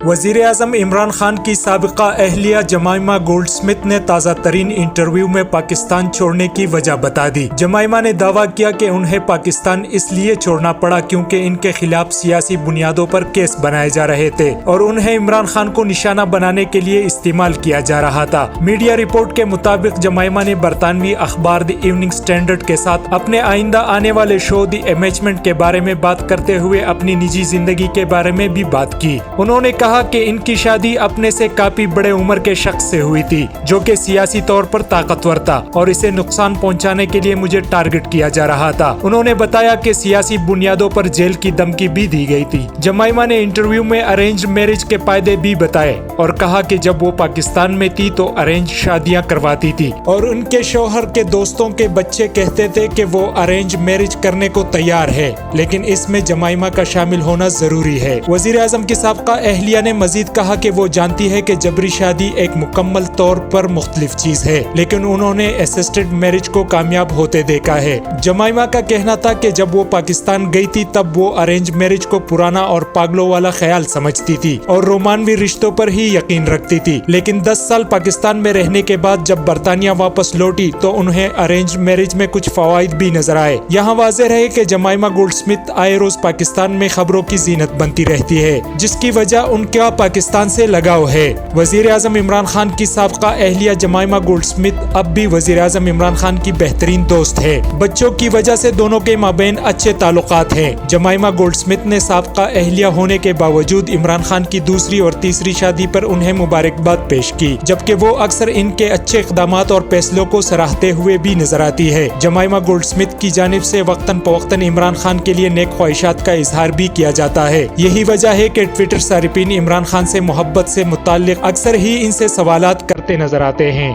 وزیر اعظم عمران خان کی سابقہ اہلیہ جمائمہ گولڈ سمتھ نے تازہ ترین انٹرویو میں پاکستان چھوڑنے کی وجہ بتا دی۔ جمائمہ نے دعویٰ کیا کہ انہیں پاکستان اس لیے چھوڑنا پڑا کیونکہ ان کے خلاف سیاسی بنیادوں پر کیس بنائے جا رہے تھے اور انہیں عمران خان کو نشانہ بنانے کے لیے استعمال کیا جا رہا تھا۔ میڈیا رپورٹ کے مطابق جمائمہ نے برطانوی اخبار دی ایوننگ اسٹینڈرڈ کے ساتھ اپنے آئندہ آنے والے شو دی امیچمنٹ کے بارے میں بات کرتے ہوئے اپنی نجی زندگی کے بارے میں بھی بات کی۔ انہوں نے کہا کہ ان کی شادی اپنے سے کافی بڑے عمر کے شخص سے ہوئی تھی جو کہ سیاسی طور پر طاقتور تھا اور اسے نقصان پہنچانے کے لیے مجھے ٹارگٹ کیا جا رہا تھا۔ انہوں نے بتایا کہ سیاسی بنیادوں پر جیل کی دھمکی بھی دی گئی تھی۔ جمائمہ نے انٹرویو میں ارینج میرج کے فائدے بھی بتائے اور کہا کہ جب وہ پاکستان میں تھی تو ارینج شادیاں کرواتی تھی اور ان کے شوہر کے دوستوں کے بچے کہتے تھے کہ وہ ارینج میرج کرنے کو تیار ہے، لیکن اس میں جمائمہ کا شامل ہونا ضروری ہے۔ وزیر اعظم کی سابقہ اہلیہ نے مزید کہا کہ وہ جانتی ہے کہ جبری شادی ایک مکمل طور پر مختلف چیز ہے، لیکن انہوں نے اسسٹڈ میرج کو کامیاب ہوتے دیکھا ہے۔ جمائمہ کا کہنا تھا کہ جب وہ پاکستان گئی تھی تب وہ ارینج میرج کو پرانا اور پاگلوں والا خیال سمجھتی تھی اور رومانوی رشتوں پر ہی یقین رکھتی تھی، لیکن 10 سال پاکستان میں رہنے کے بعد جب برطانیہ واپس لوٹی تو انہیں ارینج میرج میں کچھ فوائد بھی نظر آئے۔ یہاں واضح رہے کہ جمائمہ گولڈ سمتھ آئے روز پاکستان میں خبروں کی زینت بنتی رہتی ہے، جس کی وجہ ان کا پاکستان سے لگاؤ ہے۔ وزیر اعظم عمران خان کی سابقہ اہلیہ جمائمہ گولڈ سمتھ اب بھی وزیر اعظم عمران خان کی بہترین دوست ہے۔ بچوں کی وجہ سے دونوں کے مابین اچھے تعلقات ہیں۔ جمائمہ گولڈ سمتھ نے سابقہ اہلیہ ہونے کے باوجود عمران خان کی دوسری اور تیسری شادی پر انہیں مبارکباد پیش کی، جبکہ وہ اکثر ان کے اچھے اقدامات اور فیصلوں کو سراہتے ہوئے بھی نظر آتی ہے۔ جمائمہ گولڈ سمتھ کی جانب سے وقتاً فوقتاً عمران خان کے لیے نیک خواہشات کا اظہار بھی کیا جاتا ہے۔ یہی وجہ ہے کہ ٹویٹر صارفین عمران خان سے محبت سے متعلق اکثر ہی ان سے سوالات کرتے نظر آتے ہیں۔